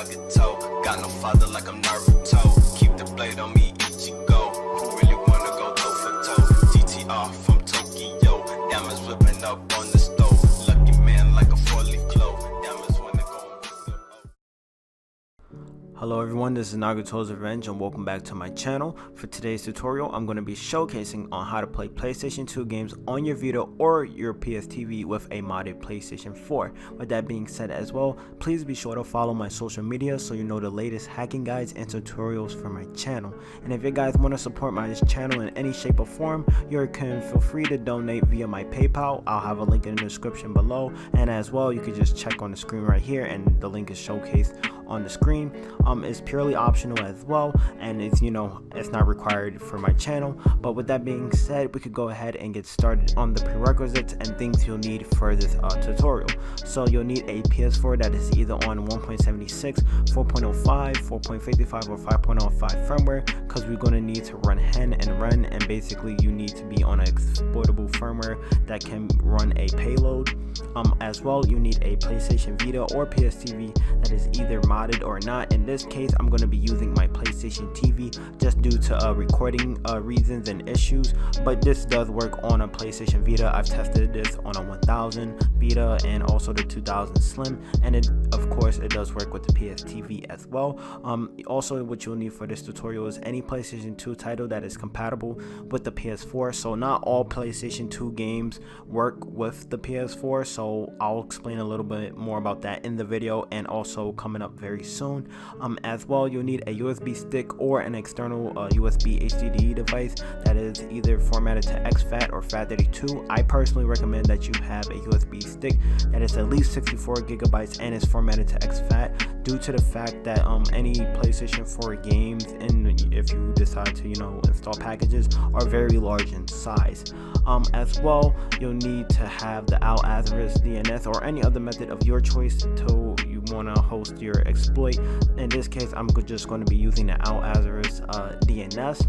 Nagato. Got no father like I'm Naruto. Keep the blade on me, Ichigo. Who really wanna go toe for toe? GTR from Tokyo. Diamonds whipping up on the stove. Lucky man like a 4-leaf clove. Diamonds wanna go. Hello everyone, this is Nagato Revenge and welcome back to my channel. For today's tutorial, I'm going to be showcasing on how to play PlayStation 2 games on your Vita or your PSTV with a modded PlayStation 4. With that being said as well, please be sure to follow my social media so you know the latest hacking guides and tutorials for my channel. And if you guys want to support my channel in any shape or form, you can feel free to donate via my PayPal. I'll have a link in the description below, and as well you can just check on the screen right here and the link is showcased on the screen. It's purely optional as well, and it's it's not required for my channel. But with that being said, we could go ahead and get started on the prerequisites and things you'll need for this tutorial. So you'll need a PS4 that is either on 1.76, 4.05, 4.55 or 5.05 firmware, because we're going to need to run HEN and REN, and basically you need to be on an exportable firmware that can run a payload. As well, you need a PlayStation Vita or PSTV that is either modded or not. In this case, I'm going to be using my PlayStation TV just due to recording reasons and issues, but this does work on a PlayStation Vita. I've tested this on a 1000 Vita and also the 2000 Slim, and of course it does work with the PSTV as well. Also, what you'll need for this tutorial is any PlayStation 2 title that is compatible with the PS4. So not all PlayStation 2 games work with the PS4, so I'll explain a little bit more about that in the video and also coming up very soon. As well, you'll need a USB stick or an external USB HDD device that is either formatted to exFAT or FAT32. I personally recommend that you have a USB stick that is at least 64 gigabytes and is formatted to exFAT, due to the fact that any PlayStation 4 games, and if you decide to install packages, are very large in size. As well, you'll need to have the Azif DNS or any other method of your choice to you want to host your exploit. In this case, I'm just going to be using the Azif DNS.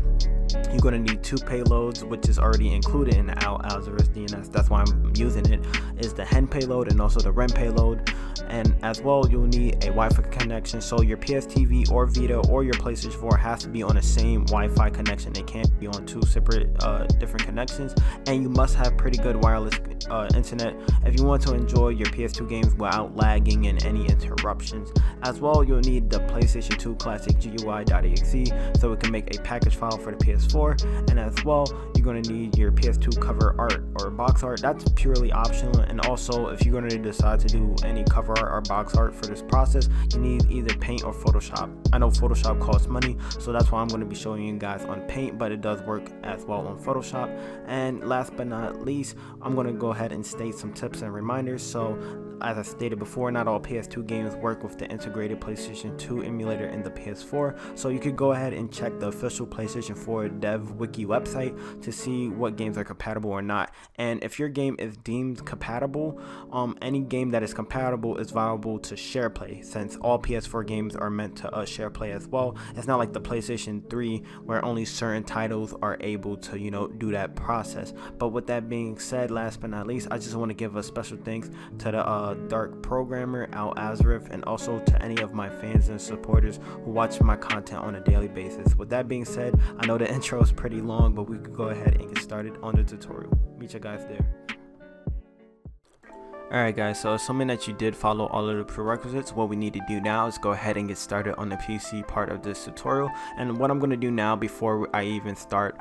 You're going to need two payloads, which is already included in the Azif DNS. That's why I'm using it. Is the HEN Payload and also the REN Payload. And as well, you'll need a Wi-Fi connection. So your PSTV or Vita or your PlayStation 4 has to be on the same Wi-Fi connection. They can't be on two separate different connections. And you must have pretty good wireless internet if you want to enjoy your PS2 games without lagging and any interruptions. As well, you'll need the PlayStation 2 Classic GUI.EXE so we can make a package file for the PS4. And as well, you're going to need your PS2 Cover Art or box art. That's purely optional. And also, if you're going to decide to do any cover art or box art for this process, you need either Paint or Photoshop. I know Photoshop costs money, so that's why I'm going to be showing you guys on Paint, but it does work as well on Photoshop. And last but not least, I'm going to go ahead and state some tips and reminders. So as I stated before, not all PS2 games work with the integrated PlayStation 2 emulator in the PS4, so you could go ahead and check the official PlayStation 4 dev wiki website to see what games are compatible or not. And if your game is deemed compatible, any game that is compatible is viable to share play, since all PS4 games are meant to share play as well. It's not like the PlayStation 3 where only certain titles are able to do that process. But with that being said, last but not least, I just want to give a special thanks to the Dark Programmer Azif, and also to any of my fans and supporters who watch my content on a daily basis. With that being said, I know the intro is pretty long, but we could go ahead and get started on the tutorial. Meet you guys there. Alright guys, so assuming that you did follow all of the prerequisites, what we need to do now is go ahead and get started on the PC part of this tutorial. And what I'm going to do now, before I even start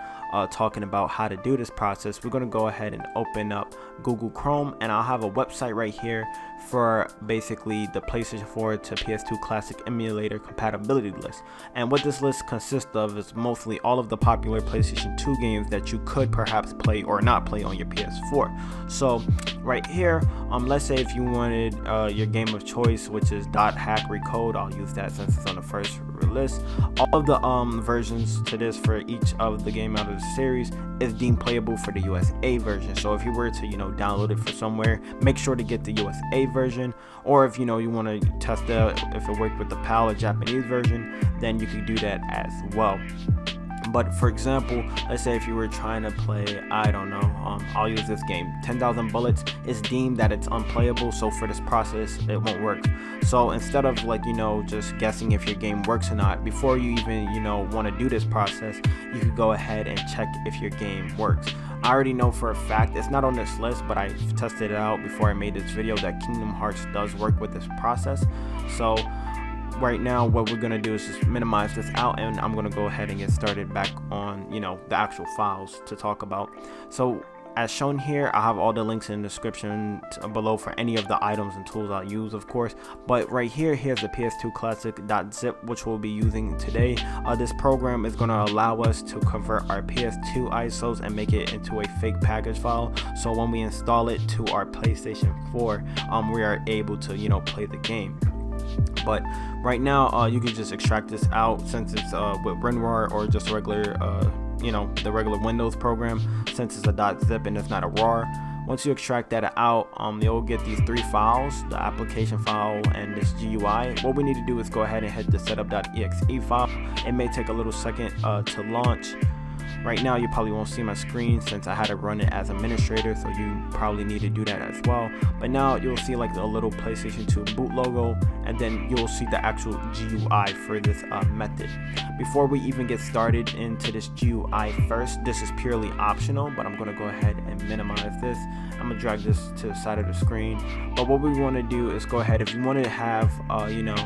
talking about how to do this process, we're going to go ahead and open up Google Chrome, and I'll have a website right here for basically the PlayStation 4 to PS2 Classic emulator compatibility list. And what this list consists of is mostly all of the popular PlayStation 2 games that you could perhaps play or not play on your PS4. So right here, let's say if you wanted your game of choice, which is .hack recode, I'll use that since it's on the first list. All of the versions to this for each of the game out of the series is deemed playable for the USA version. So if you were to download it for somewhere, make sure to get the USA version, or if you want to test out if it worked with the PAL or Japanese version, then you could do that as well. But for example, let's say if you were trying to play, I don't know, I'll use this game, 10,000 Bullets, is deemed that it's unplayable, so for this process it won't work. So instead of like, you know, just guessing if your game works or not, before you even, you know, want to do this process, you could go ahead and check if your game works. I already know for a fact, it's not on this list, but I've tested it out before I made this video, that Kingdom Hearts does work with this process. So right now what we're gonna do is just minimize this out, and I'm gonna go ahead and get started back on, you know, the actual files to talk about. So as shown here, I have all the links in the description below for any of the items and tools I use, of course. But right here, here's the PS2 Classic .zip, which we'll be using today. This program is going to allow us to convert our PS2 ISOs and make it into a fake package file. So when we install it to our PlayStation 4, we are able to, you know, play the game. But right now, you can just extract this out, since it's with Firmware or just regular you know, the regular Windows program, since it's a .zip and it's not a RAR. Once you extract that out, you'll get these three files, the application file and this GUI. What we need to do is go ahead and hit the setup.exe file. It may take a little second to launch. Right now you probably won't see my screen since I had to run it as administrator, so you probably need to do that as well. But now you'll see like a little PlayStation 2 boot logo, and then you'll see the actual GUI for this method. Before we even get started into this GUI first, this is purely optional, but I'm going to go ahead and minimize this. I'm going to drag this to the side of the screen. But what we want to do is go ahead, if you want to have you know,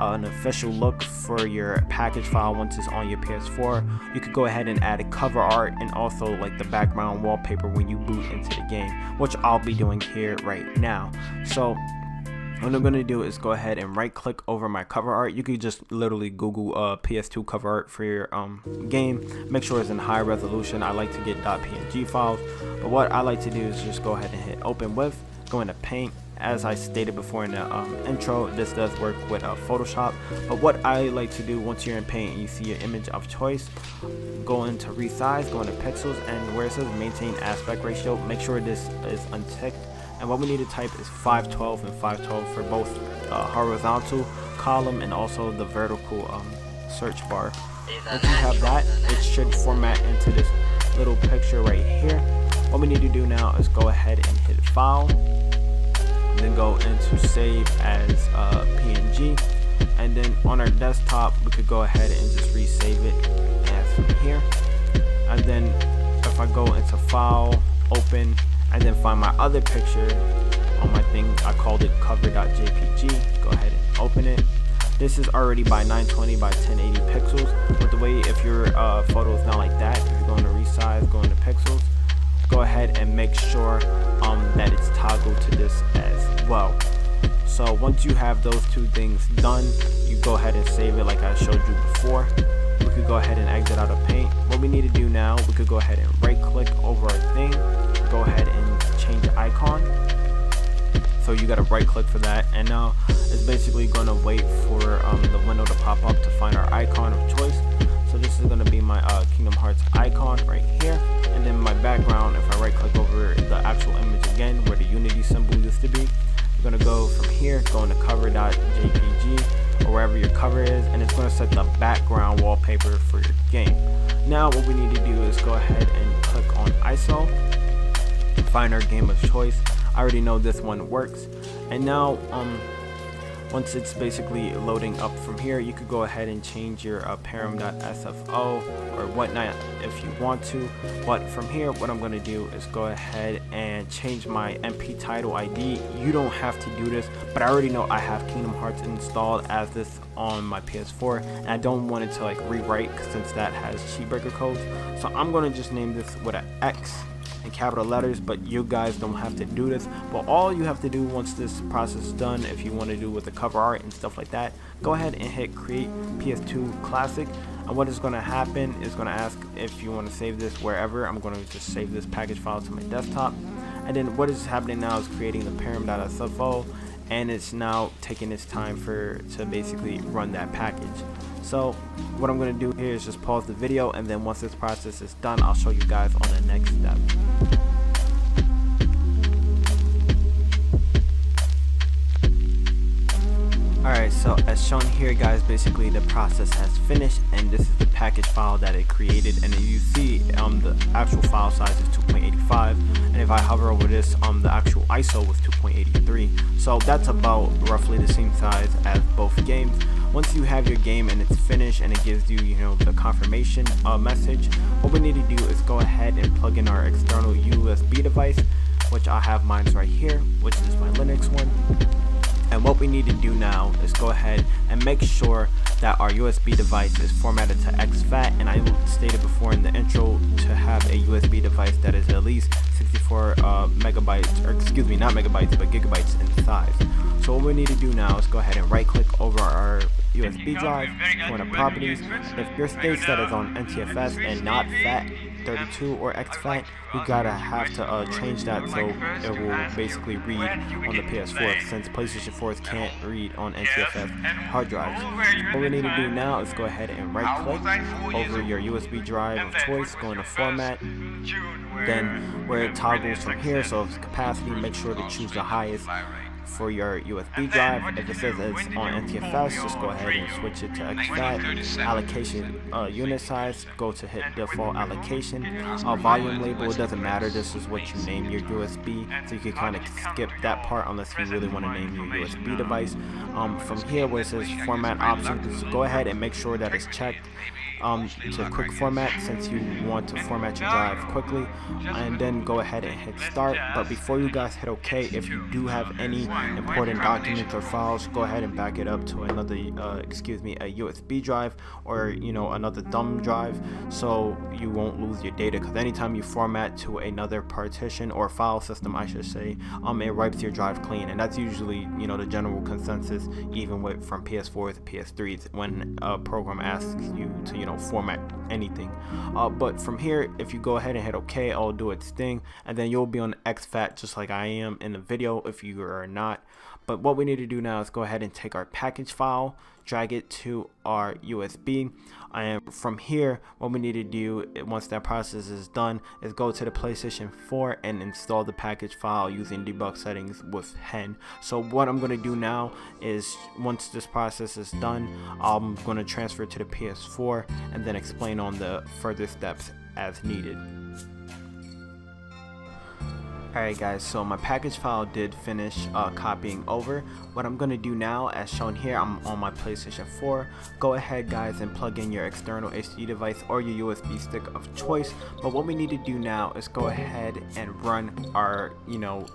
an official look for your package file once it's on your PS4, you could go ahead and add a cover art and also like the background wallpaper when you boot into the game, which I'll be doing here right now. So what I'm going to do is go ahead and right click over my cover art. You could just literally Google PS2 cover art for your game. Make sure it's in high resolution. I like to get .png files, but what I like to do is just go ahead and hit open with, go into paint. As I stated before in the intro, this does work with Photoshop, but what I like to do once you're in paint and you see your image of choice, go into resize, go into pixels, and where it says maintain aspect ratio, make sure this is unticked. And what we need to type is 512 and 512 for both horizontal column and also the vertical search bar. Once you have that, it should format into this little picture right here. What we need to do now is go ahead and hit file, then go into save as PNG, and then on our desktop we could go ahead and just resave it as from here. And then if I go into file, open, and then find my other picture on my thing, I called it cover.jpg, go ahead and open it. This is already by 920 by 1080 pixels, but the way if your photo is not like that, if you're going to resize, go into pixels, go ahead and make sure that it's toggled to this as well. So once you have those two things done, you go ahead and save it like I showed you before. We could go ahead and exit out of paint. What we need to do now, we could go ahead and right click over our thing, go ahead and change the icon. So you got to right click for that, and now it's basically going to wait for the window to pop up to find our icon of choice. So this is going to be my Kingdom Hearts icon right here, and then my background, if I right click over the actual image again where the Unity symbol used to be, you're going to go from here, go into cover.jpg or wherever your cover is, and it's going to set the background wallpaper for your game. Now what we need to do is go ahead and click on ISO, find our game of choice. I already know this one works, and now once it's basically loading up from here, you could go ahead and change your param.sfo or whatnot if you want to. But from here, what I'm going to do is go ahead and change my MP title ID. You don't have to do this, but I already know I have Kingdom Hearts installed as this on my PS4, and I don't want it to like rewrite since that has cheat breaker codes. So I'm going to just name this with an X in capital letters, but you guys don't have to do this. But all you have to do once this process is done, if you want to do with the cover art and stuff like that, go ahead and hit create PS2 Classic, and what is going to happen is going to ask if you want to save this wherever. I'm going to just save this package file to my desktop, and then what is happening now is creating the param.sfo, and it's now taking its time to basically run that package. So what I'm going to do here is just pause the video, and then once this process is done, I'll show you guys on the next step. Alright, Alright, so as shown here guys, basically the process has finished, and this is the package file that it created, and you see the actual file size is 2.85, and if I hover over this, the actual ISO was 2.83, so that's about roughly the same size as both games. Once you have your game and it's finished and it gives you, the confirmation message, what we need to do is go ahead and plug in our external USB device, which I have mine right here, which is my Linux one. And what we need to do now is go ahead and make sure that our USB device is formatted to exFAT, and I stated before in the intro to have a USB device that is at least 64 megabytes, or excuse me, not megabytes, but gigabytes in size. So what we need to do now is go ahead and right click over our USB drive, go into properties. If your states that is on NTFS and not FAT32 or xFAT, you gotta have to change that so it will basically read on the PS4, since PlayStation 4s can't read on NTFS hard drives. What we need to do now is go ahead and right click over your USB drive of choice, go into format, then where it toggles from here, so if capacity, make sure to choose the highest for your USB drive. If it says it's on NTFS, just go ahead and switch it to exFAT. Allocation unit size, go to hit default allocation. Volume label, it doesn't matter, this is what you name your USB, so you can kind of skip that part unless you really want to name your USB device. From here where it says format options, go ahead and make sure that it's checked to quick format, since you want to format your drive quickly, and then go ahead and hit start. But before you guys hit OK, if you do have any important documents or files, go ahead and back it up to another a USB drive, or another thumb drive, so you won't lose your data, because anytime you format to another partition or file system, I should say, it wipes your drive clean, and that's usually the general consensus, even from PS4s to PS3s, when a program asks you to format anything. But from here, if you go ahead and hit OK, I'll do its thing, and then you'll be on exFAT just like I am in the video if you are not. But what we need to do now is go ahead and take our package file, drag it to our USB, and from here what we need to do once that process is done is go to the PlayStation 4 and install the package file using debug settings with HEN. So what I'm going to do now is, once this process is done, I'm going to transfer it to the PS4 and then explain on the further steps as needed. Alright guys, so my package file did finish copying over. What I'm going to do now, as shown here, I'm on my PlayStation 4. Go ahead guys and plug in your external HD device or your USB stick of choice. But what we need to do now is go ahead and run our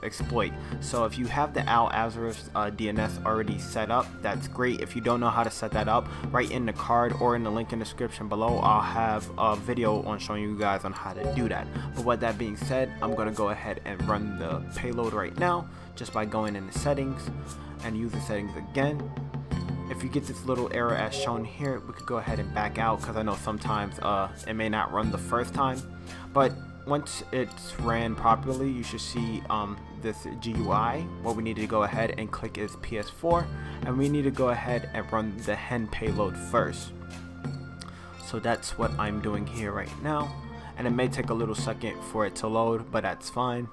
exploit. So if you have the Azif DNS already set up, that's great. If you don't know how to set that up, right in the card or in the link in the description below, I'll have a video on showing you guys on how to do that. But with that being said, I'm going to go ahead and run the payload right now just by going into settings and use the settings again. If you get this little error as shown here, we could go ahead and back out, because I know sometimes it may not run the first time, but once it's ran properly, you should see this GUI. What we need to go ahead and click is PS4, and we need to go ahead and run the HEN payload first. So that's what I'm doing here right now, and it may take a little second for it to load, but that's fine.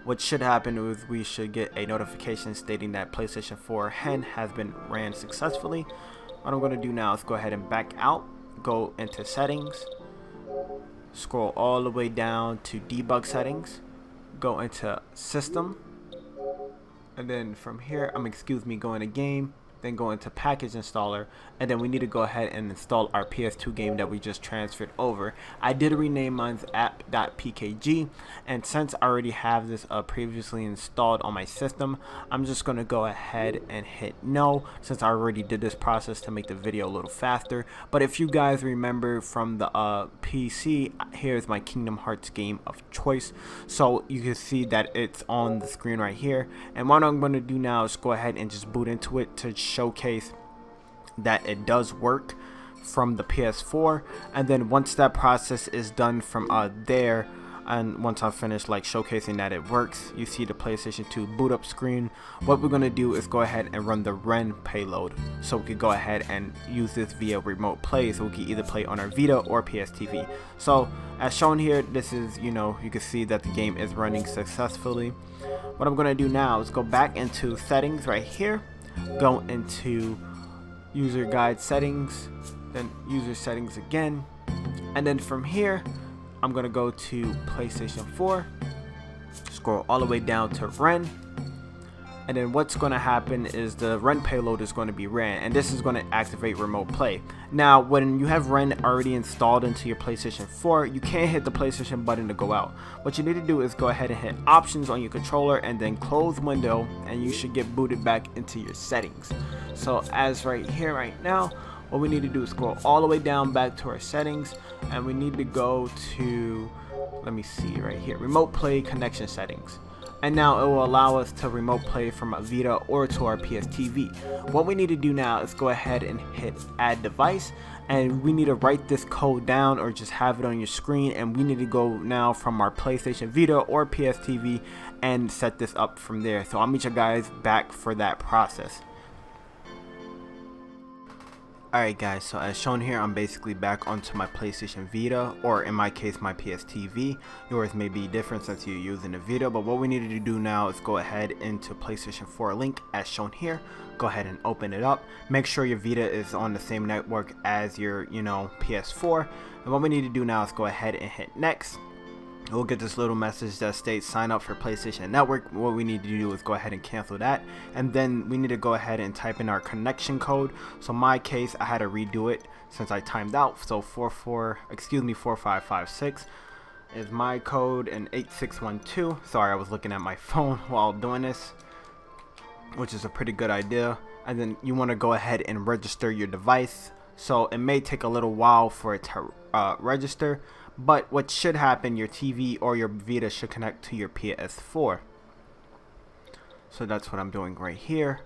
What should happen is we should get a notification stating that PlayStation 4 HEN has been ran successfully. What I'm going to do now is go ahead and back out, go into settings, scroll all the way down to debug settings, go into system, and then from here, go into game, then go into package installer, and then we need to go ahead and install our PS2 game that we just transferred over. I did rename mine's app.pkg, and since I already have this previously installed on my system, I'm just going to go ahead and hit no, since I already did this process to make the video a little faster. But if you guys remember from the PC, here's my Kingdom Hearts game of choice, so you can see that it's on the screen right here. And what I'm going to do now is go ahead and just boot into it to showcase that it does work from the PS4, and then once that process is done from there, and once I finish showcasing that it works, you see the PlayStation 2 boot up screen. What we're going to do is go ahead and run the REN payload, so we can go ahead and use this via remote play, so we can either play on our Vita or PSTV. So as shown here, this is you can see that the game is running successfully. What I'm going to do now is go back into settings right here, go into user guide settings, then user settings again, and then from here I'm gonna go to PlayStation 4, scroll all the way down to REN, and then what's going to happen is the REN payload is going to be ran, and this is going to activate remote play. Now when you have REN already installed into your PlayStation 4, you can't hit the PlayStation button to go out. What you need to do is go ahead and hit options on your controller and then close window, and you should get booted back into your settings. So as right here right now, what we need to do is scroll all the way down back to our settings, and we need to go to, let me see right here, remote play connection settings. And now it will allow us to remote play from a Vita or to our PSTV. What we need to do now is go ahead and hit add device, and we need to write this code down or just have it on your screen, and we need to go now from our PlayStation Vita or PSTV and set this up from there. So I'll meet you guys back for that process. Alright guys, so as shown here, I'm basically back onto my PlayStation Vita, or in my case my PSTV. Yours may be different since you're using the Vita, but what we needed to do now is go ahead into PlayStation 4 link as shown here. Go ahead and open it up. Make sure your Vita is on the same network as your, PS4. And what we need to do now is go ahead and hit next. We'll get this little message that states sign up for PlayStation Network. What we need to do is go ahead and cancel that, and then we need to go ahead and type in our connection code. So in my case, I had to redo it since I timed out. So 4556 is my code, and 8612. Sorry, I was looking at my phone while doing this, which is a pretty good idea. And then you want to go ahead and register your device. So it may take a little while for it to register, but what should happen, your TV or your Vita should connect to your PS4. So that's what I'm doing right here.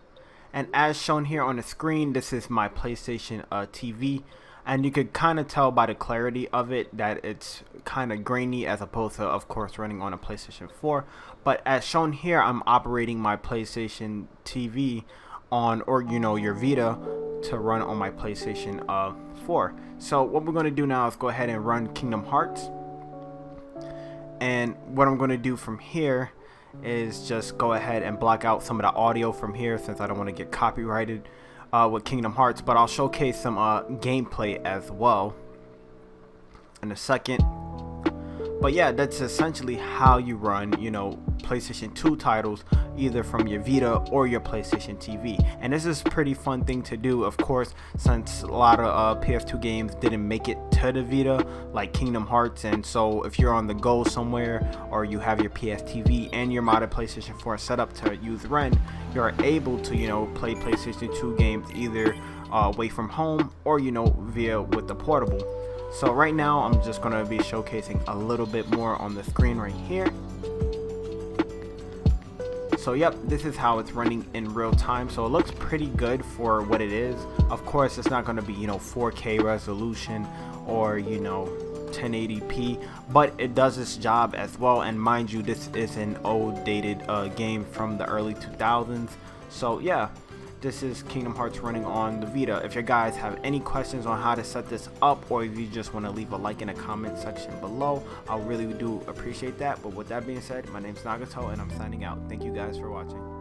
And as shown here on the screen, this is my PlayStation TV. And you could kind of tell by the clarity of it that it's kind of grainy as opposed to, of course, running on a PlayStation 4. But as shown here, I'm operating my PlayStation TV on, or your Vita, to run on my PlayStation 4. So what we're going to do now is go ahead and run Kingdom Hearts, and what I'm going to do from here is just go ahead and block out some of the audio from here since I don't want to get copyrighted with Kingdom Hearts, but I'll showcase some gameplay as well in a second. But yeah, that's essentially how you run, PlayStation 2 titles either from your Vita or your PlayStation TV. And this is a pretty fun thing to do, of course, since a lot of PS2 games didn't make it to the Vita, like Kingdom Hearts. And so if you're on the go somewhere, or you have your PSTV and your modded PlayStation 4 setup to use REN, you're able to, play PlayStation 2 games either away from home or, via with the portable. So right now I'm just going to be showcasing a little bit more on the screen right here. So yep, this is how it's running in real time. So it looks pretty good for what it is. Of course, it's not going to be 4K resolution or 1080p, but it does its job as well. And mind you, this is an old dated game from the early 2000s. So yeah, this is Kingdom Hearts running on the Vita. If you guys have any questions on how to set this up, or if you just want to leave a like in the comment section below, I really do appreciate that. But with that being said, my name's Nagato and I'm signing out. Thank you guys for watching.